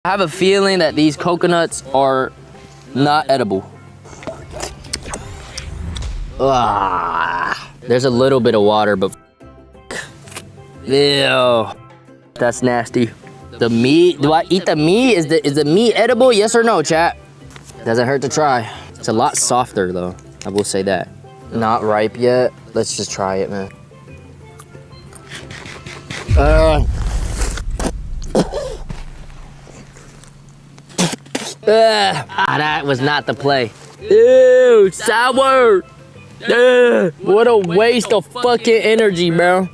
I have a feeling that these coconuts are not edible. There's a little bit of water, but ew, that's nasty. The meat, do I eat the meat? Is the meat edible? Yes or no, chat? Doesn't hurt to try. It's a lot softer though, I will say that. Not ripe yet. Let's just try it, man. That was not the play. Ew, sour. What a waste of fucking energy, bro.